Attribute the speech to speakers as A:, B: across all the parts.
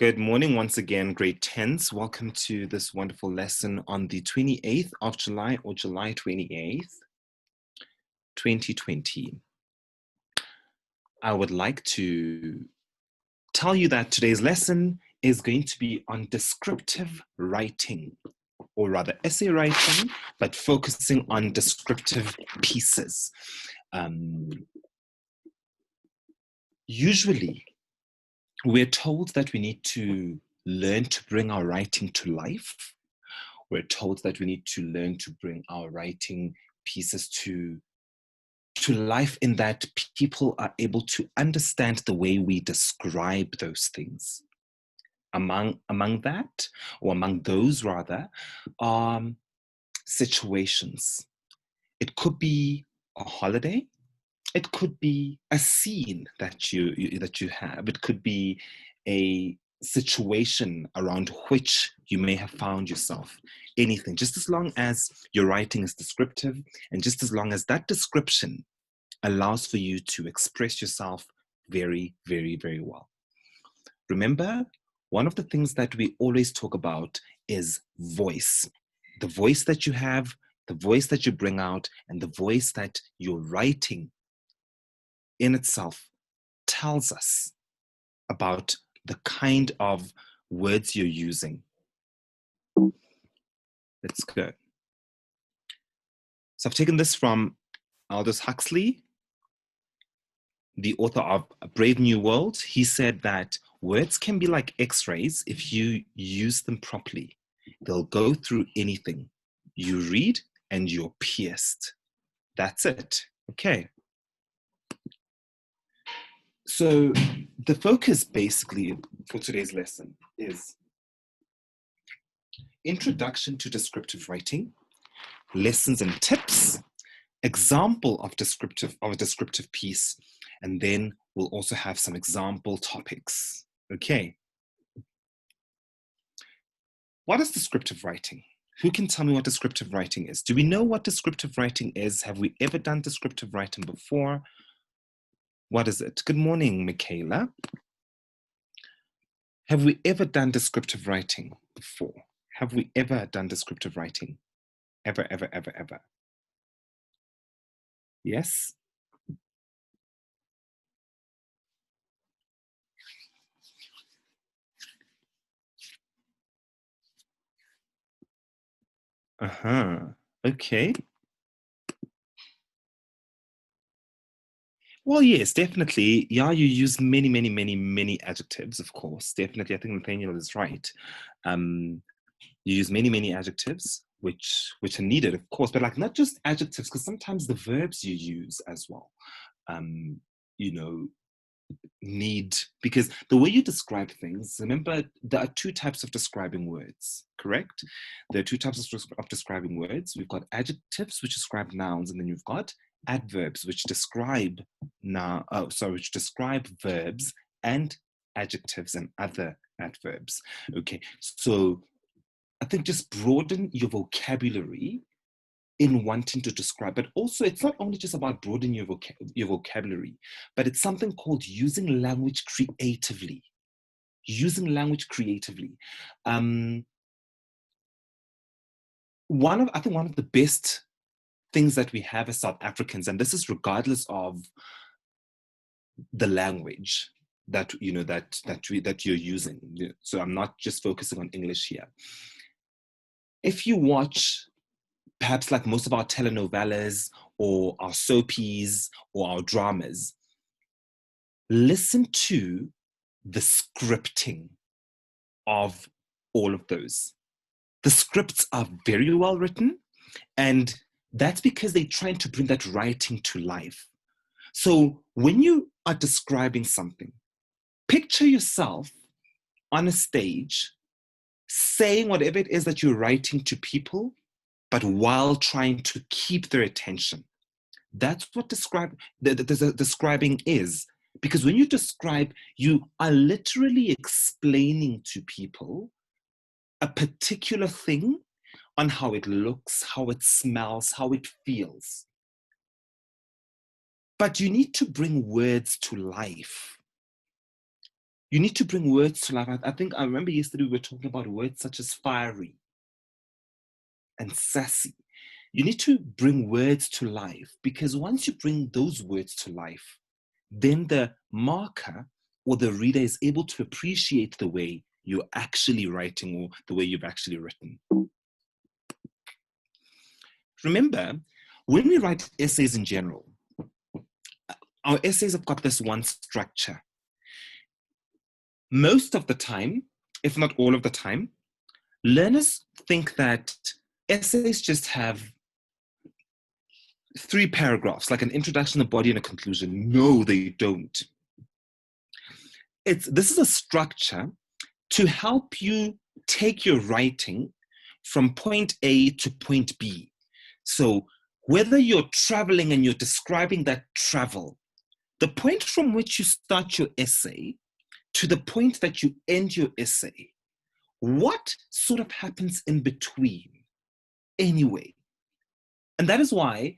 A: Good morning once again, grade 10s. Welcome to this wonderful lesson on the 28th of July or July 28th, 2020. I would like to tell you that today's lesson is going to be on descriptive writing, or rather essay writing, but focusing on descriptive pieces. Usually, we're told that we need to learn to bring our writing to life. We're told that we need to learn to bring our writing pieces to life in that people are able to understand the way we describe those things. Among that, or among those rather, are situations. It could be a holiday. It could be a scene that you have. It could be a situation around which you may have found yourself. Anything, just as long as your writing is descriptive, and just as long as that description allows for you to express yourself very, very, very well. Remember, one of the things that we always talk about is voice. The voice that you have, the voice that you bring out, and the voice that you're writing in itself tells us about the kind of words you're using. Let's go. So I've taken this from Aldous Huxley, the author of A Brave New World. He said that words can be like X-rays if you use them properly. They'll go through anything. You read and you're pierced. That's it. Okay. So the focus basically for today's lesson is introduction to descriptive writing, lessons and tips, example of a descriptive piece, and then we'll also have some example topics. Okay. What is descriptive writing? Who can tell me what descriptive writing is? Do we know what descriptive writing is? Have we ever done descriptive writing before? What is it? Good morning, Michaela. Have we ever done descriptive writing before? Have we ever done descriptive writing? Ever, ever, ever, ever? Yes? Okay. Well, yes, definitely. Yeah, you use many, many, many, many adjectives, of course. Definitely, I think Nathaniel is right. You use many, many adjectives, which are needed, of course, but like not just adjectives, because sometimes the verbs you use as well, you know, need, because the way you describe things, remember, there are two types of describing words, correct? There are two types of describing words. We've got adjectives, which describe nouns, and then you've got adverbs, which describe which describe verbs and adjectives and other adverbs. Okay, so I think just broaden your vocabulary in wanting to describe, but also it's not only just about broadening your vocabulary, but it's something called using language creatively. Using language creatively. I think one of the best things that we have as South Africans, and this is regardless of the language that you're using. So I'm not just focusing on English here. If you watch perhaps like most of our telenovelas or our soapies or our dramas, listen to the scripting of all of those. The scripts are very well written, and that's because they're trying to bring that writing to life. So when you are describing something, picture yourself on a stage saying whatever it is that you're writing to people, but while trying to keep their attention. That's what describing is. Because when you describe, you are literally explaining to people a particular thing on how it looks, how it smells, how it feels. But you need to bring words to life. You need to bring words to life. I think I remember yesterday we were talking about words such as fiery and sassy. You need to bring words to life, because once you bring those words to life, then the marker or the reader is able to appreciate the way you're actually writing or the way you've actually written. Remember, when we write essays in general, our essays have got this one structure. Most of the time, if not all of the time, learners think that essays just have 3 paragraphs, like an introduction, a body, and a conclusion. No, they don't. This is a structure to help you take your writing from point A to point B. So whether you're traveling and you're describing that travel, the point from which you start your essay to the point that you end your essay, what sort of happens in between anyway? And that is why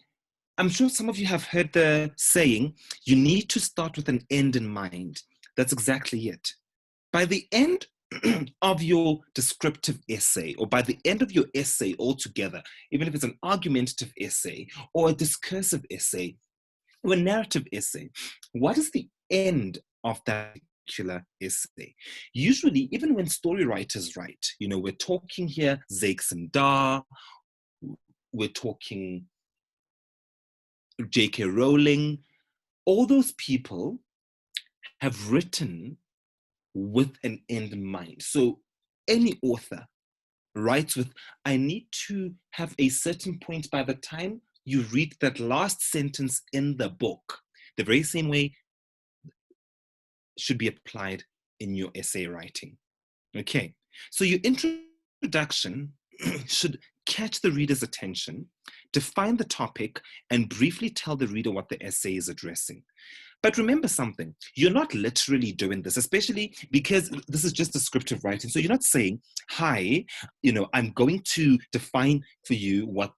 A: I'm sure some of you have heard the saying, you need to start with an end in mind. That's exactly it. By the end of your descriptive essay, or by the end of your essay altogether, even if it's an argumentative essay or a discursive essay or a narrative essay, what is the end of that particular essay? Usually, even when story writers write, we're talking here Zakes and Da, we're talking J.K. Rowling, all those people have written with an end in mind. So any author writes with, I need to have a certain point by the time you read that last sentence in the book. The very same way should be applied in your essay writing. Okay, so your introduction should catch the reader's attention, define the topic, and briefly tell the reader what the essay is addressing. But remember something, you're not literally doing this, especially because this is just descriptive writing. So you're not saying, hi, I'm going to define for you what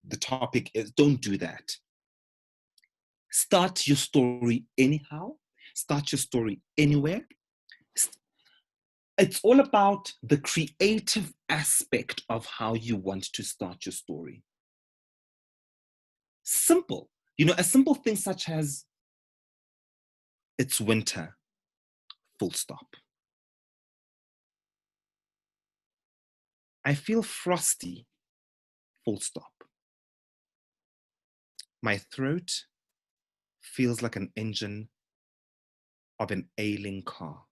A: the topic is. Don't do that. Start your story anyhow. Start your story anywhere. It's all about the creative aspect of how you want to start your story. Simple. A simple thing such as, it's winter, full stop. I feel frosty, full stop. My throat feels like an engine of an ailing car.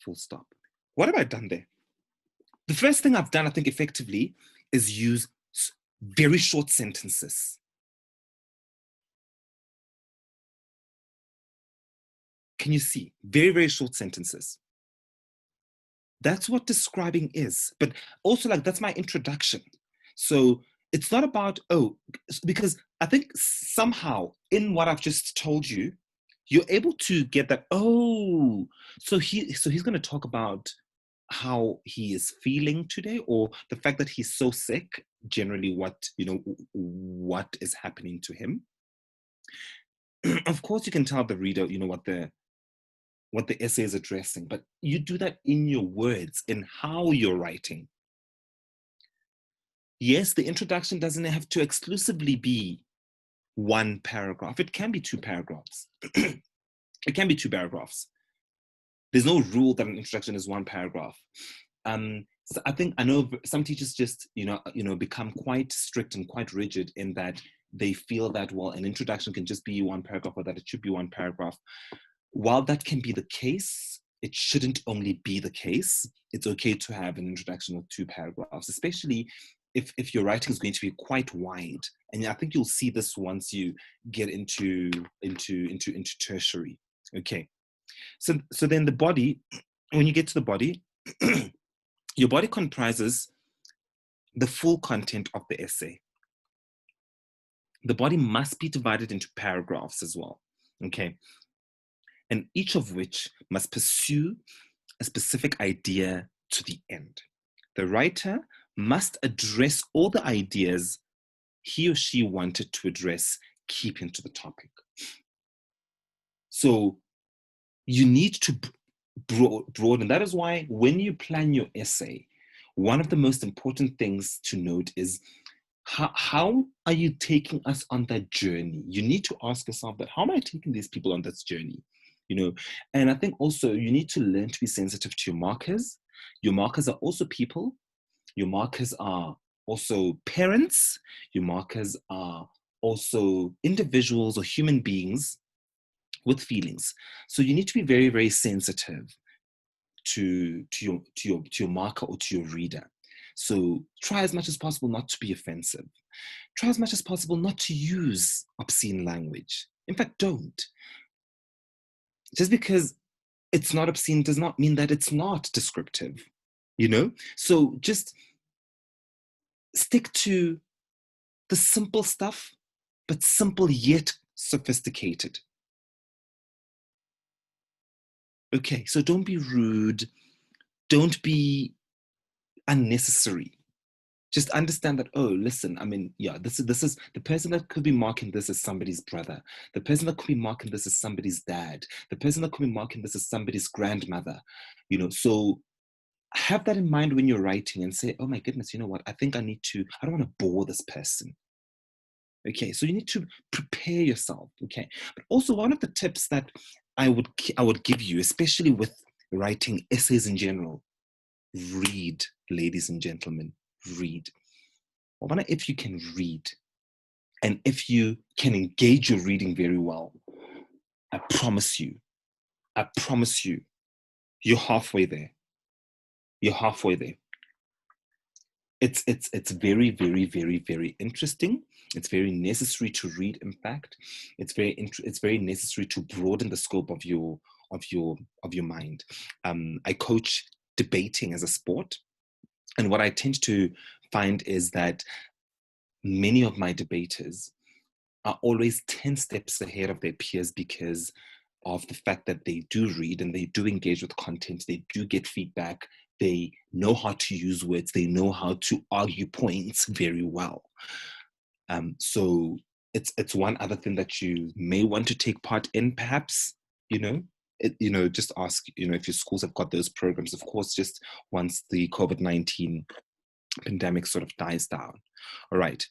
A: Full stop. What have I done there? The first thing I've done, I think, effectively is use very short sentences. Can you see? Very, very short sentences. That's what describing is. But also, that's my introduction. So it's not about, because I think somehow in what I've just told you, you're able to get that, so he's going to talk about how he is feeling today, or the fact that he's so sick, generally what is happening to him. Of course, you can tell the reader, what the essay is addressing, but you do that in your words, in how you're writing. Yes, the introduction doesn't have to exclusively be 1 paragraph. It can be 2 paragraphs. It can be 2 paragraphs. There's no rule that an introduction is 1 paragraph. So I know some teachers just, become quite strict and quite rigid in that they feel that, well, an introduction can just be 1 paragraph, or that it should be 1 paragraph. While that can be the case, it shouldn't only be the case. It's okay to have an introduction with 2 paragraphs, especially if your writing is going to be quite wide. And I think you'll see this once you get into tertiary. Okay. So then the body, when you get to the body, your body comprises the full content of the essay. The body must be divided into paragraphs as well. Okay. And each of which must pursue a specific idea to the end. The writer must address all the ideas he or she wanted to address, keeping to the topic. So you need to broaden. That is why when you plan your essay, one of the most important things to note is how are you taking us on that journey? You need to ask yourself that, how am I taking these people on this journey? And I think also you need to learn to be sensitive to your markers. Your markers are also people. Your markers are also parents. Your markers are also individuals or human beings with feelings. So you need to be very, very sensitive to your marker or to your reader. So try as much as possible not to be offensive. Try as much as possible not to use obscene language. In fact, don't. Just because it's not obscene does not mean that it's not descriptive, So just stick to the simple stuff, but simple yet sophisticated. Okay, so don't be rude. Don't be unnecessary. Just understand that, oh, listen, this is the person that could be marking this as somebody's brother. The person that could be marking this as somebody's dad. The person that could be marking this as somebody's grandmother. So have that in mind when you're writing and say, oh my goodness, you know what? I don't want to bore this person. Okay, so you need to prepare yourself. Okay, but also one of the tips that I would give you, especially with writing essays in general, read, ladies and gentlemen, read. I wonder if you can read, and if you can engage your reading very well, I promise you, you're halfway there. You're halfway there. It's very, very, very, very interesting. It's very necessary to read. In fact, it's very necessary to broaden the scope of your mind. I coach debating as a sport, and what I tend to find is that many of my debaters are always 10 steps ahead of their peers because of the fact that they do read and they do engage with content, they do get feedback, they know how to use words, they know how to argue points very well. So it's one other thing that you may want to take part in, perhaps, just ask, if your schools have got those programs, of course, just once the COVID-19 pandemic sort of dies down. All right.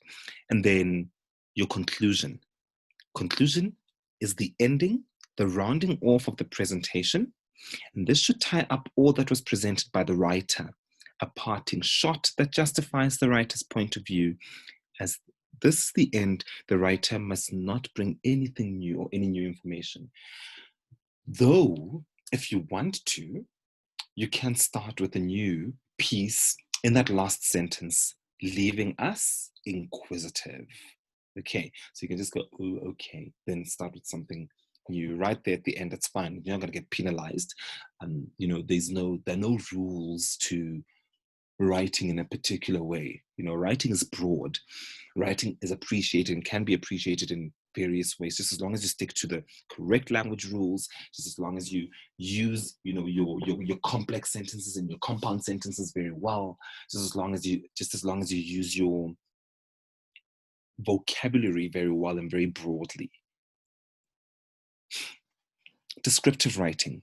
A: And then your conclusion. Conclusion is the ending, the rounding off of the presentation. And this should tie up all that was presented by the writer, a parting shot that justifies the writer's point of view. As this is the end, the writer must not bring anything new or any new information. Though, if you want to, you can start with a new piece in that last sentence, leaving us inquisitive. Okay, so you can just go, oh, okay, then start with something new right there at the end. That's fine. You're not going to get penalized. There are no rules to writing in a particular way. Writing is broad. Writing is appreciated and can be appreciated in various ways, just as long as you stick to the correct language rules, just as long as you use your complex sentences and your compound sentences very well, just as long as you use your vocabulary very well and very broadly. Descriptive writing.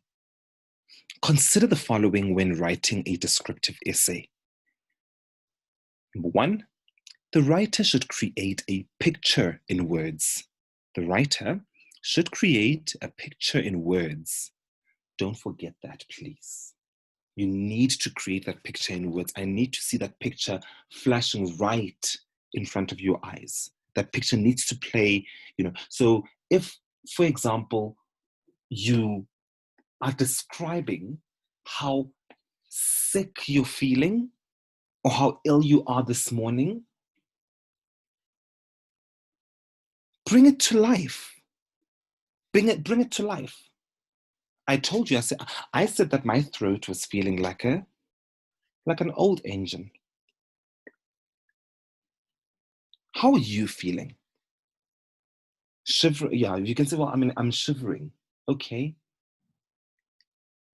A: Consider the following when writing a descriptive essay. Number one, the writer should create a picture in words. The writer should create a picture in words. Don't forget that, please. You need to create that picture in words. I need to see that picture flashing right in front of your eyes. That picture needs to play, So if, for example, you are describing how sick you're feeling or how ill you are this morning, bring it to life. Bring it to life. I told you, I said that my throat was feeling like an old engine. How are you feeling? Shivering. Yeah, you can say, well, I'm shivering. Okay.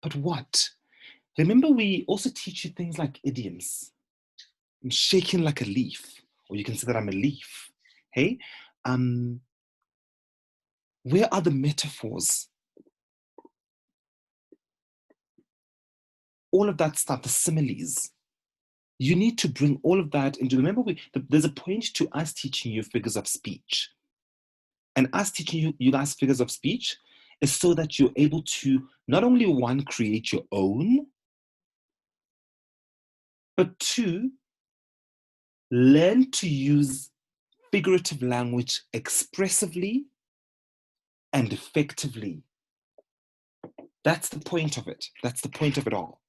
A: But what? Remember, we also teach you things like idioms. I'm shaking like a leaf. Or you can say that I'm a leaf. Hey? Where are the metaphors? all of that stuff, the similes. You need to bring all of that into, remember, there's a point to us teaching you figures of speech. And us teaching you guys figures of speech is so that you're able to not only, one, create your own, but two, learn to use figurative language expressively and effectively. That's the point of it. That's the point of it all.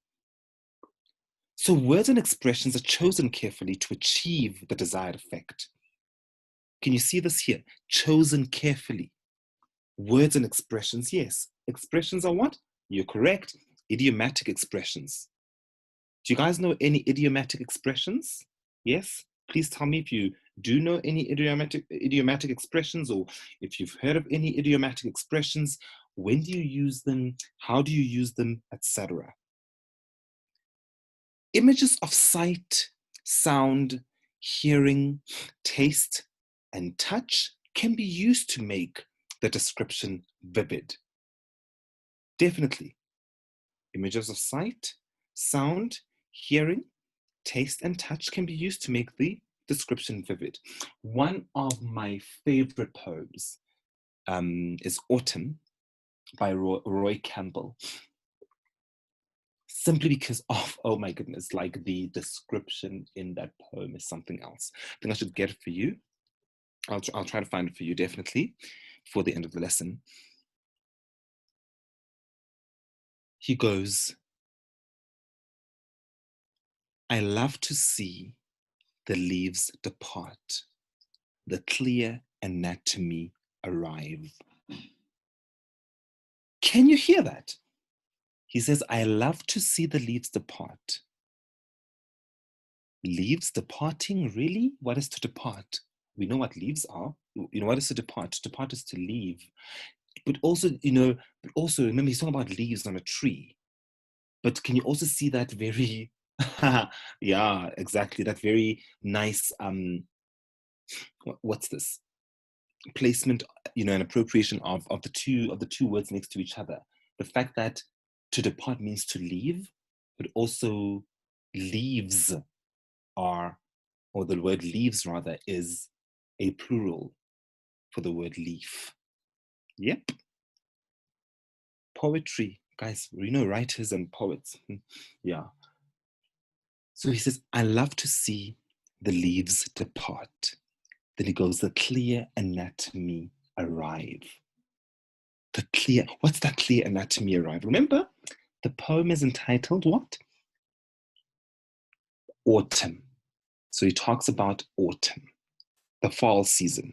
A: So words and expressions are chosen carefully to achieve the desired effect. Can you see this here? Chosen carefully. Words and expressions, yes. Expressions are what? You're correct. Idiomatic expressions. Do you guys know any idiomatic expressions? Yes? Please tell me if you do know any idiomatic expressions, or if you've heard of any idiomatic expressions. When do you use them? How do you use them, etc.? Images of sight, sound, hearing, taste, and touch can be used to make the description vivid. Definitely. Images of sight, sound, hearing, taste, and touch can be used to make the description vivid. One of my favorite poems is Autumn by Roy Campbell. Simply because of, oh my goodness, like the description in that poem is something else. I think I should get it for you. I'll try to find it for you, definitely, before the end of the lesson. He goes, I love to see the leaves depart, the clear anatomy arrive. Can you hear that? He says, I love to see the leaves depart. Leaves departing, really? What is to depart? We know what leaves are. You know, what is to depart? To depart is to leave. But also, remember, he's talking about leaves on a tree. But can you also see that very, yeah, exactly, that very nice, what's this? Placement, an appropriation of the two words next to each other. The fact that to depart means to leave, but also leaves are, or the word leaves rather, is a plural for the word leaf. Yep. Poetry, guys, writers and poets. Yeah. So he says, I love to see the leaves depart. Then he goes, the clear anatomy arrive. What's that clear anatomy arrive? Remember, the poem is entitled what? Autumn. So he talks about autumn, the fall season.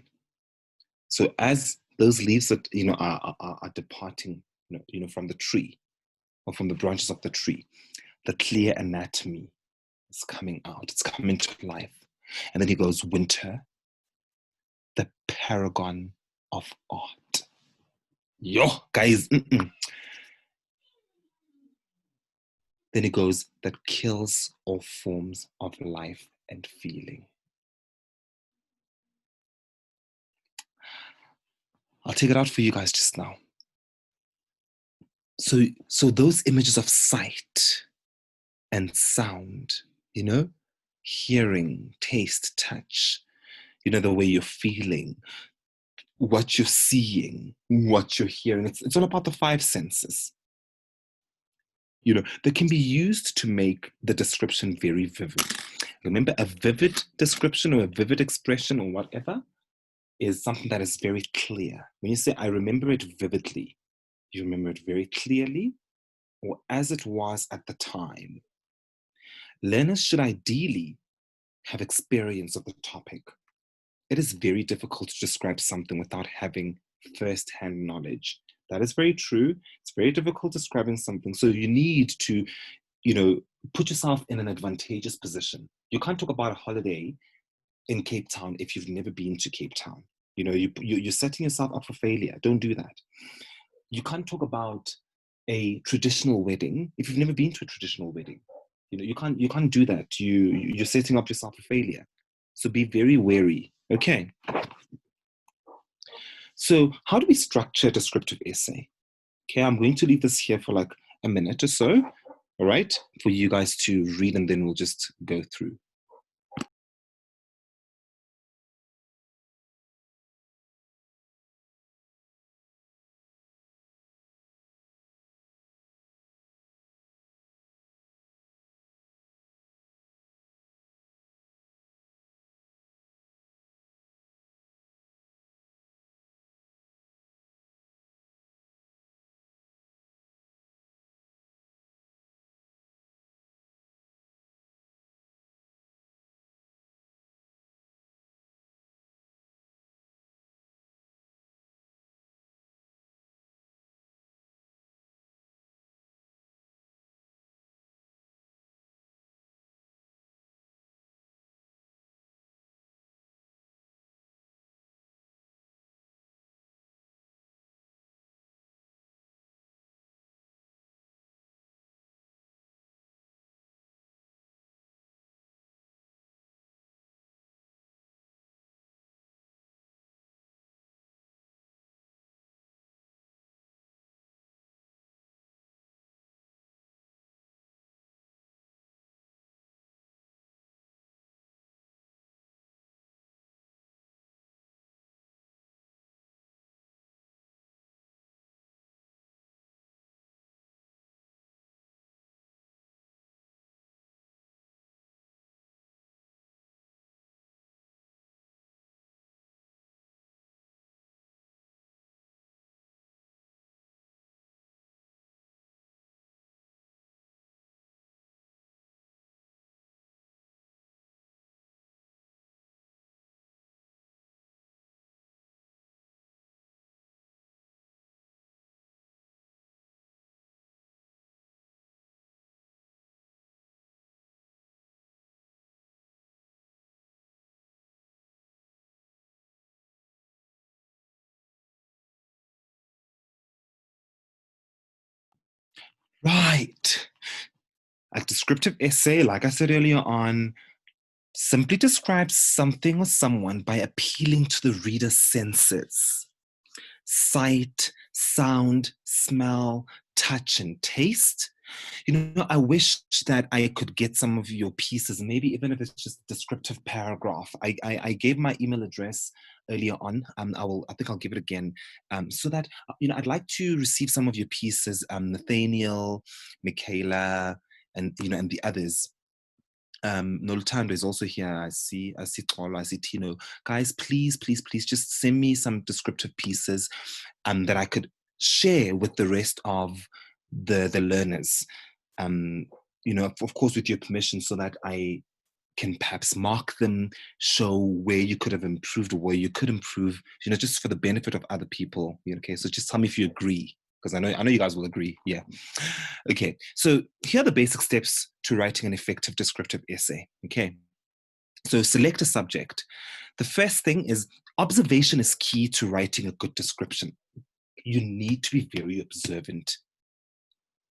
A: So as those leaves that are departing, from the tree or from the branches of the tree, the clear anatomy is coming out. It's coming to life. And then he goes, winter, the paragon of art. Yo, guys. Then he goes, that kills all forms of life and feeling. I'll take it out for you guys just now. So those images of sight and sound, hearing, taste, touch, the way you're feeling, what you're seeing, what you're hearing. It's all about the five senses. That can be used to make the description very vivid. Remember, a vivid description or a vivid expression or whatever is something that is very clear. When you say, I remember it vividly, you remember it very clearly or as it was at the time. Learners should ideally have experience of the topic. It is very difficult to describe something without having first-hand knowledge. That is very true. It's very difficult describing something. So you need to, put yourself in an advantageous position. You can't talk about a holiday in Cape Town if you've never been to Cape Town. You're setting yourself up for failure. Don't do that. You can't talk about a traditional wedding if you've never been to a traditional wedding. You can't do that. You're setting up yourself for failure. So be very wary. Okay. So how do we structure a descriptive essay? Okay, I'm going to leave this here for like a minute or so. all right, for you guys to read, and then we'll just go through. Right. A descriptive essay, like I said earlier on, simply describes something or someone by appealing to the reader's senses: sight, sound, smell, touch, and taste. I wish that I could get some of your pieces, maybe even if it's just a descriptive paragraph. I gave my email address earlier on. I think I'll give it again, so that I'd like to receive some of your pieces, Nathaniel, Michaela, and the others. Nolutando is also here. I see Tolo, I see Tino. Guys, please, please, please just send me some descriptive pieces that I could share with the rest of the learners. Um, of course, with your permission, so that I can perhaps mark them, show where you could have improved or where you could improve, just for the benefit of other people. Okay, so just tell me if you agree, because I know you guys will agree. Yeah. Okay, so here are the basic steps to writing an effective descriptive essay. Okay, so select a subject. The first thing is observation is key to writing a good description. You need to be very observant.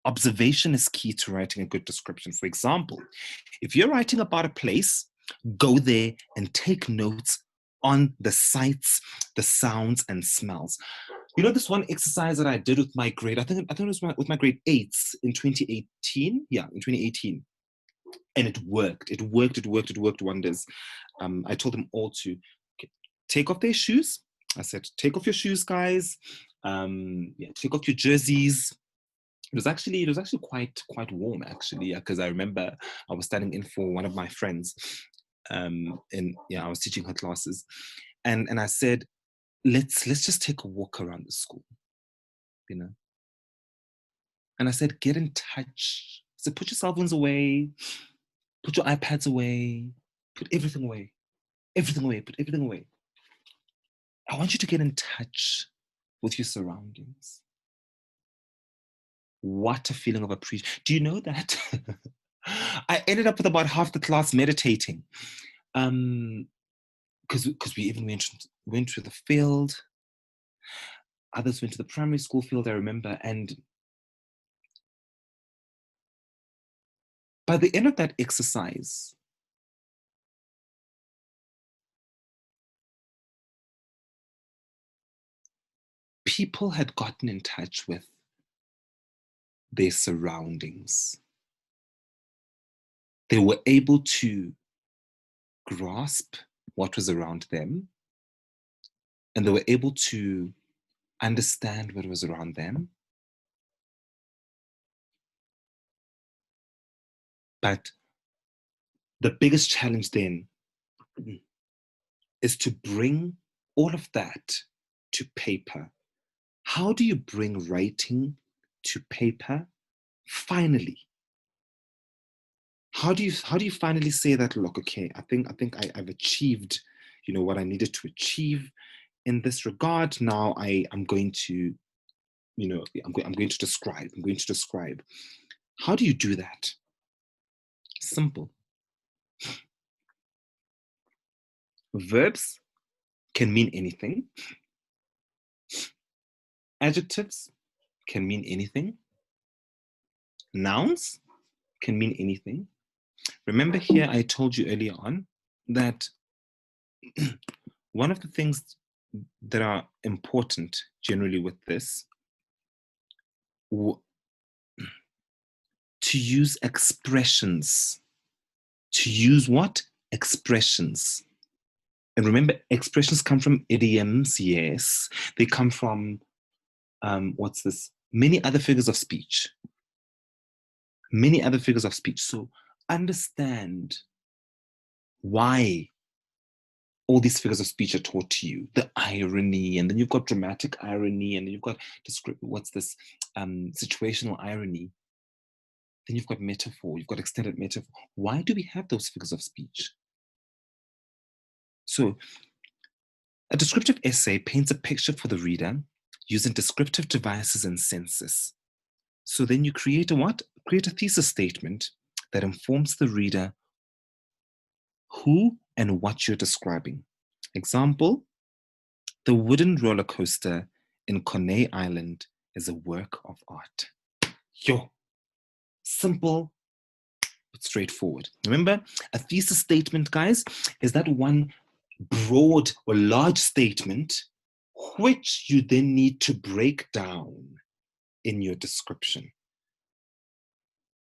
A: Observation is key to writing a good description. For example, if you're writing about a place, go there and take notes on the sights, the sounds, and smells. This one exercise that I did with my grade, I think it was with my grade 8s in 2018. Yeah, in 2018. And it worked. It worked wonders. I told them all to take off their shoes. I said, take off your shoes, guys. Yeah, take off your jerseys. It was actually quite warm, actually, because I remember I was standing in for one of my friends, and yeah, I was teaching her classes, and I said, let's just take a walk around the school, you know. And I said, get in touch. So put your cell phones away, put your iPads away, put everything away, everything away, put everything away. I want you to get in touch with your surroundings. What a feeling of appreciation. Do you know that? I ended up with about half the class meditating. Because we even went to the field. Others went to the primary school field, I remember. And by the end of that exercise, people had gotten in touch with their surroundings. They were able to grasp what was around them, and they were able to understand what was around them. But the biggest challenge then is to bring all of that to paper. How do you bring writing to paper? Finally, how do you finally say that? Look, okay, I've achieved, what I needed to achieve in this regard. Now I'm going to, I'm going to describe. I'm going to describe. How do you do that? Simple. Verbs can mean anything. Adjectives can mean anything. Nouns can mean anything. Remember here, I told you earlier on that one of the things that are important generally with this, to use expressions. To use what? Expressions. And remember, expressions come from idioms, yes. They come from, what's this? Many other figures of speech. Many other figures of speech. So understand why all these figures of speech are taught to you. The irony, and then you've got dramatic irony, and then you've got situational irony. Then you've got metaphor, you've got extended metaphor. Why do we have those figures of speech? So a descriptive essay paints a picture for the reader using descriptive devices and senses. So then you create a what? Create a thesis statement that informs the reader who and what you're describing. Example, the wooden roller coaster in Coney Island is a work of art. Yo, simple but straightforward. Remember, a thesis statement, guys, is that one broad or large statement which you then need to break down in your description.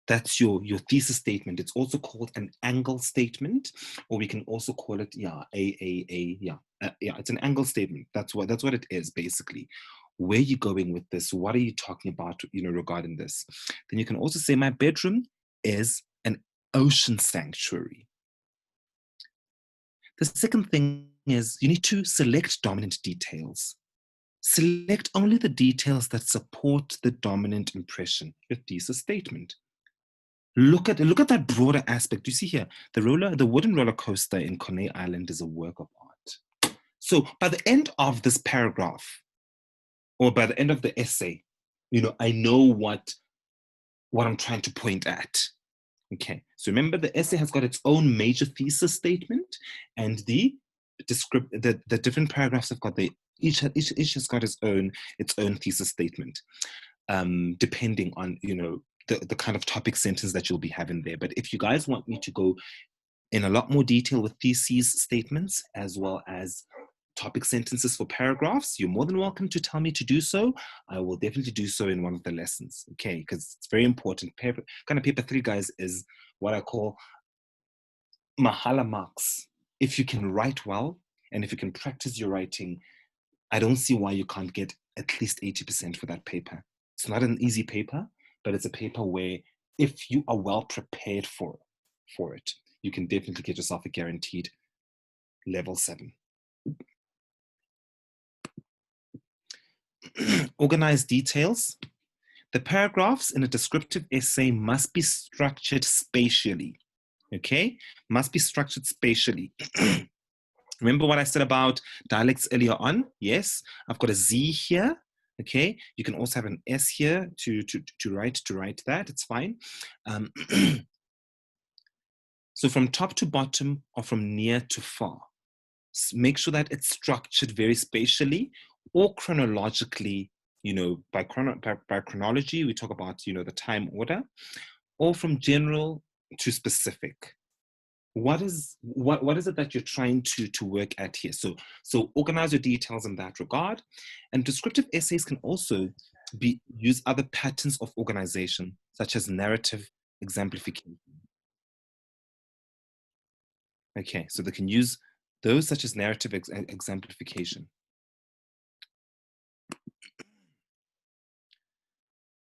A: That's your thesis statement. It's also called an angle statement, or we can also call it, it's an angle statement. That's what it is, basically. Where are you going with this? What are you talking about, regarding this? Then you can also say, my bedroom is an ocean sanctuary. The second thing is you need to select dominant details. Select only the details that support the dominant impression, your thesis statement. Look at that broader aspect. You see here, the wooden roller coaster in Coney Island is a work of art. So by the end of this paragraph, or by the end of the essay, I know what I'm trying to point at. Okay, so remember, the essay has got its own major thesis statement, and the different paragraphs have got each has got its own thesis statement, depending on the kind of topic sentence that you'll be having there. But if you guys want me to go in a lot more detail with theses statements as well as topic sentences for paragraphs, you're more than welcome to tell me to do so. I will definitely do so in one of the lessons, okay? Because it's very important. Paper 3, guys, is what I call mahala marks. If you can write well, and if you can practice your writing, I don't see why you can't get at least 80% for that paper. It's not an easy paper, but it's a paper where if you are well prepared for it, you can definitely get yourself a guaranteed level 7. Organize details. The paragraphs in a descriptive essay must be structured spatially, okay? Must be structured spatially. Remember what I said about dialects earlier on? Yes, I've got a Z here, okay? You can also have an S here to write that, it's fine. So from top to bottom or from near to far, make sure that it's structured very spatially or chronologically, by chronology, we talk about, the time order, or from general to specific. What is it that you're trying to work at here? So organize your details in that regard. And descriptive essays can also use other patterns of organization, such as narrative exemplification. Okay, so they can use those such as narrative exemplification.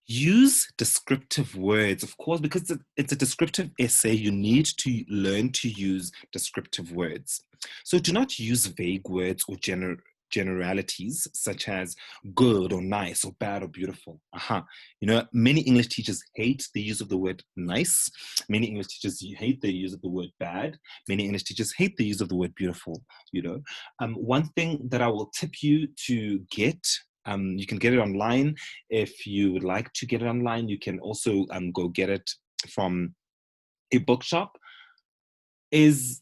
A: Use descriptive words, of course, because it's a descriptive essay, you need to learn to use descriptive words. So do not use vague words or generalities such as good or nice or bad or beautiful. You know, many English teachers hate the use of the word nice. Many English teachers hate the use of the word bad. Many English teachers hate the use of the word beautiful, you know. One thing that I will tip you to get, you can get it online. If you would like to get it online, you can also go get it from a bookshop, is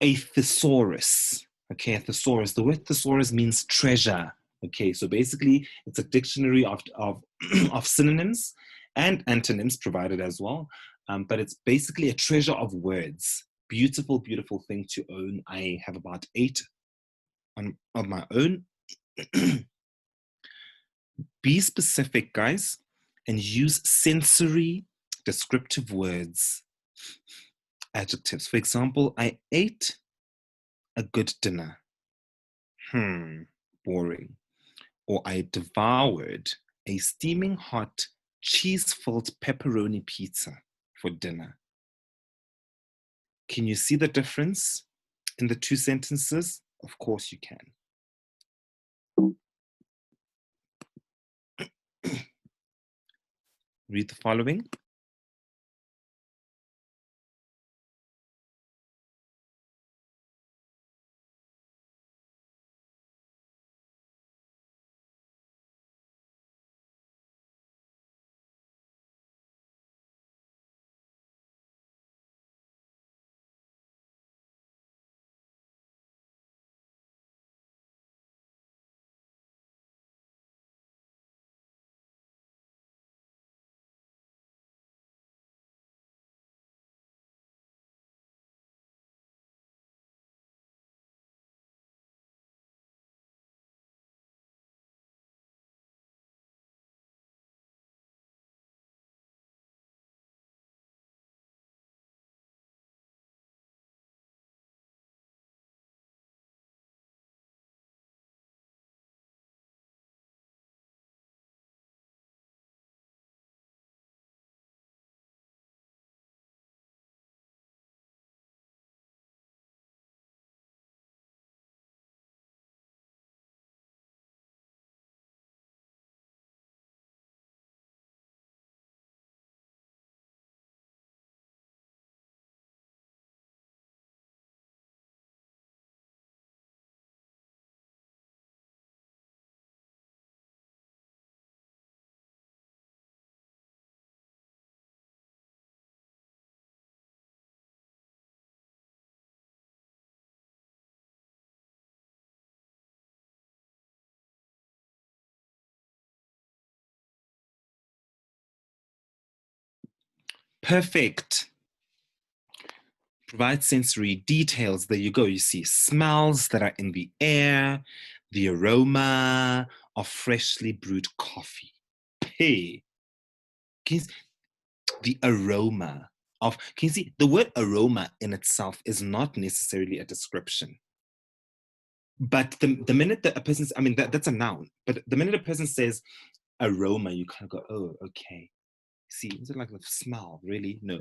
A: a thesaurus. Okay, a thesaurus. The word thesaurus means treasure. Okay, so basically it's a dictionary of synonyms and antonyms provided as well. But it's basically a treasure of words. Beautiful, beautiful thing to own. I have about 8 of my own. Be specific, guys, and use sensory descriptive words, adjectives. For example, I ate a good dinner. Boring. Or I devoured a steaming hot cheese-filled pepperoni pizza for dinner. Can you see the difference in the two sentences? Of course you can. Read the following. Perfect. Provide sensory details. There you go. You see smells that are in the air, the aroma of freshly brewed coffee. Hey, the aroma of, can you see the word aroma in itself is not necessarily a description. But the minute that a person, I mean, that's a noun, but the minute a person says aroma, you kind of go, oh, okay. See, is it like the smell? Really? No.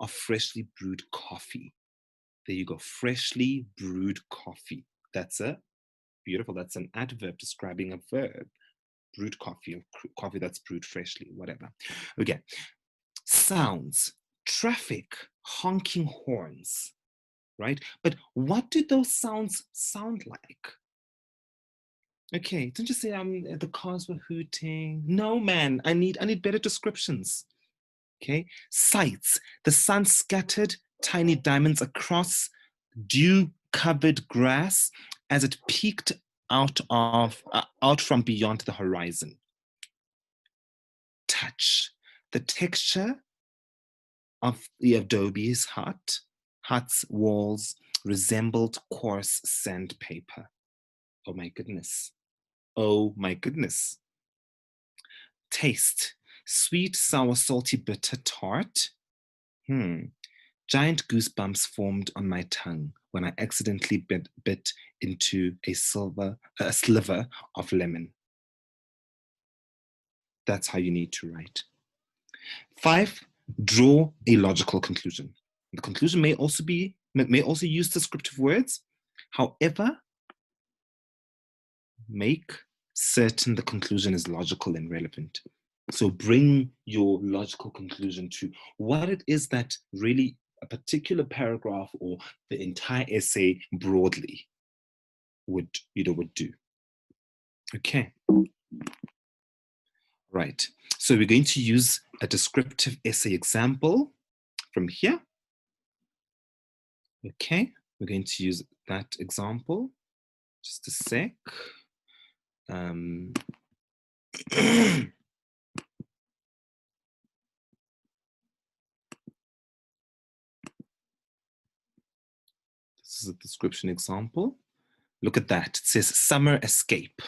A: Of freshly brewed coffee. There you go. Freshly brewed coffee. That's a beautiful. That's an adverb describing a verb. Brewed coffee, or coffee that's brewed freshly, whatever. Okay. Sounds, traffic, honking horns, right? But what do those sounds sound like? Okay, don't just say the cars were hooting. No, man, I need better descriptions. Okay, sights, the sun scattered tiny diamonds across dew-covered grass as it peeked out from beyond the horizon. Touch, the texture of the adobe's hut's walls resembled coarse sandpaper. Oh my goodness. Oh my goodness. Taste, sweet, sour, salty, bitter, tart. Giant goosebumps formed on my tongue when I accidentally bit into a sliver of lemon. That's how you need to write. 5, draw a logical conclusion. The conclusion may also use descriptive words. However, make certain the conclusion is logical and relevant. So bring your logical conclusion to what it is that really a particular paragraph or the entire essay broadly would do. Okay. Right. So we're going to use a descriptive essay example from here. Okay. We're going to use that example. Just a sec. This is a description example. Look at that. It says summer escape.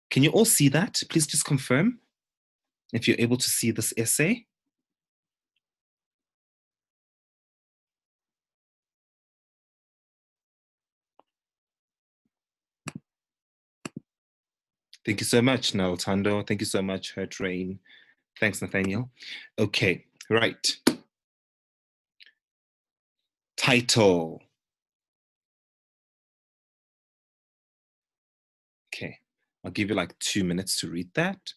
A: Can you all see that? Please just confirm if you're able to see this essay. Thank you so much, Naltando. Thank you so much, Hurt Rain. Thanks, Nathaniel. Okay, right. Title. Okay, I'll give you like 2 minutes to read that.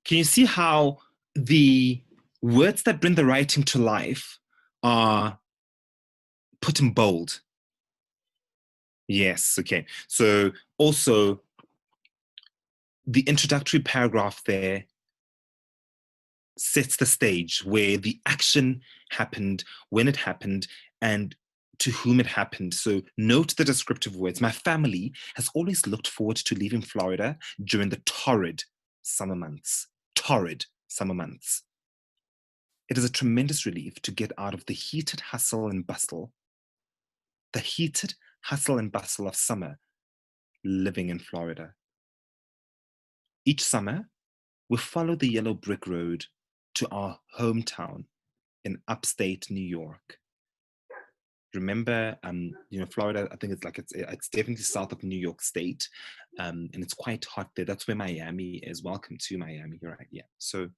A: Can you see how the words that bring the writing to life are put in bold? Yes, okay. So also the introductory paragraph there sets the stage where the action happened, when it happened, and to whom it happened. So note the descriptive words. My family has always looked forward to leaving Florida during the torrid summer months. Torrid summer months. It is a tremendous relief to get out of the heated hustle and bustle of summer living in Florida. Each summer, we follow the yellow brick road to our hometown in upstate New York. Remember, Florida, I think it's definitely south of New York State, and it's quite hot there. That's where Miami is. Welcome to Miami. You're right, yeah. So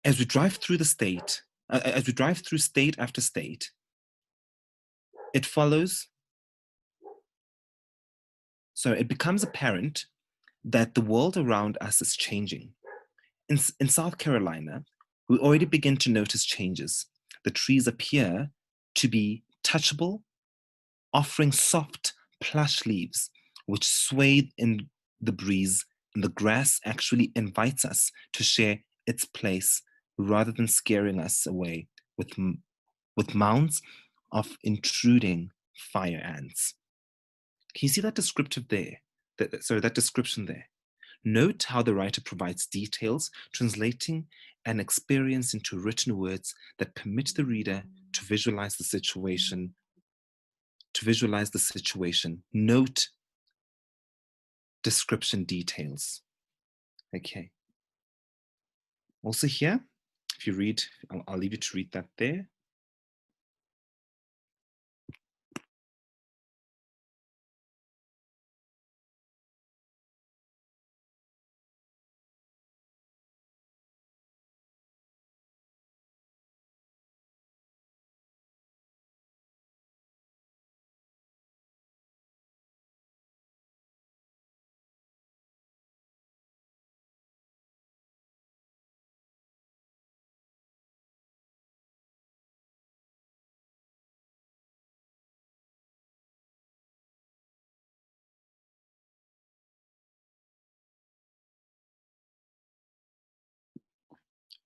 A: as we drive through state after state, it follows So it becomes apparent that the world around us is changing. In South Carolina, we already begin to notice changes. The trees appear to be touchable, offering soft, plush leaves which sway in the breeze, and the grass actually invites us to share its place rather than scaring us away with mounds of intruding fire ants. Can you see that descriptive there? That description there. Note how the writer provides details, translating an experience into written words that permit the reader to visualize the situation. Note description details. Okay. Also here, if you read, I'll leave you to read that there.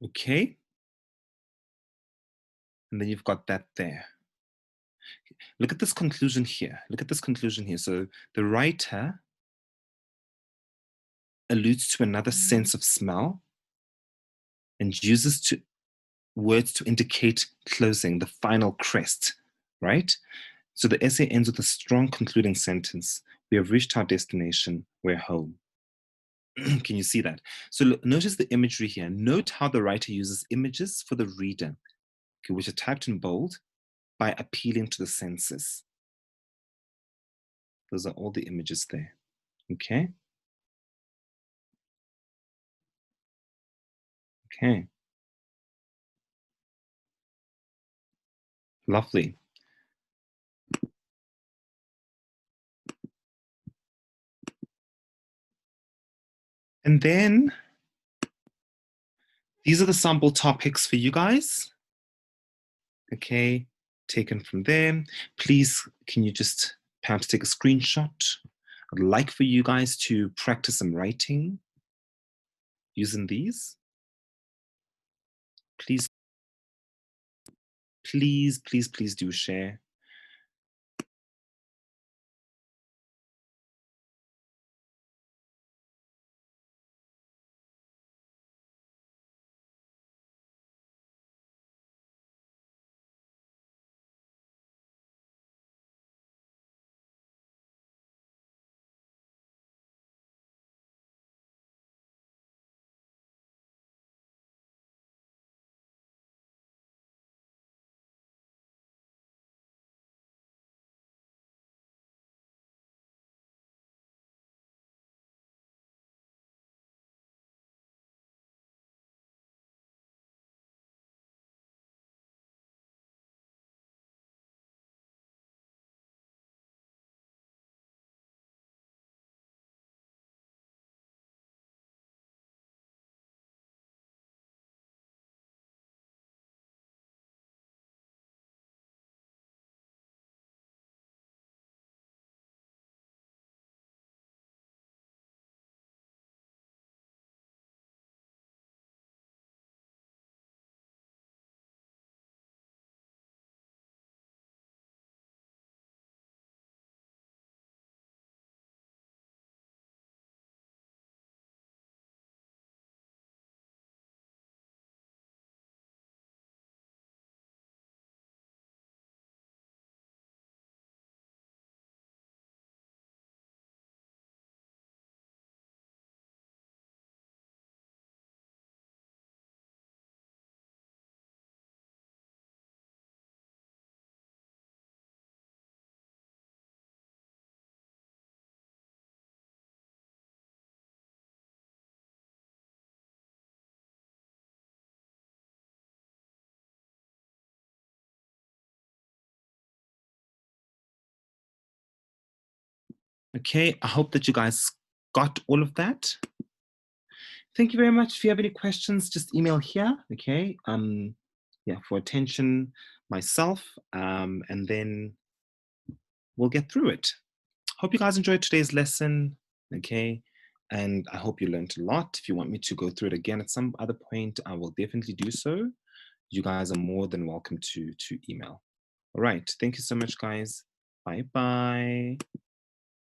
A: Okay. And then you've got that there. Look at this conclusion here. So the writer alludes to another sense of smell and uses words to indicate closing, the final crest, right? So the essay ends with a strong concluding sentence. We have reached our destination. We're home. Can you see that? So notice the imagery here. Note how the writer uses images for the reader, okay, which are typed in bold by appealing to the senses. Those are all the images there. Okay. Okay. Lovely. And then these are the sample topics for you guys. Okay, taken from there. Please, can you just perhaps take a screenshot? I'd like for you guys to practice some writing using these. Please, please do share. Okay, I hope that you guys got all of that. Thank you very much. If you have any questions, just email here. Okay. Yeah, for attention myself. And then we'll get through it. Hope you guys enjoyed today's lesson. Okay. And I hope you learned a lot. If you want me to go through it again at some other point, I will definitely do so. You guys are more than welcome to email. All right. Thank you so much, guys. Bye bye.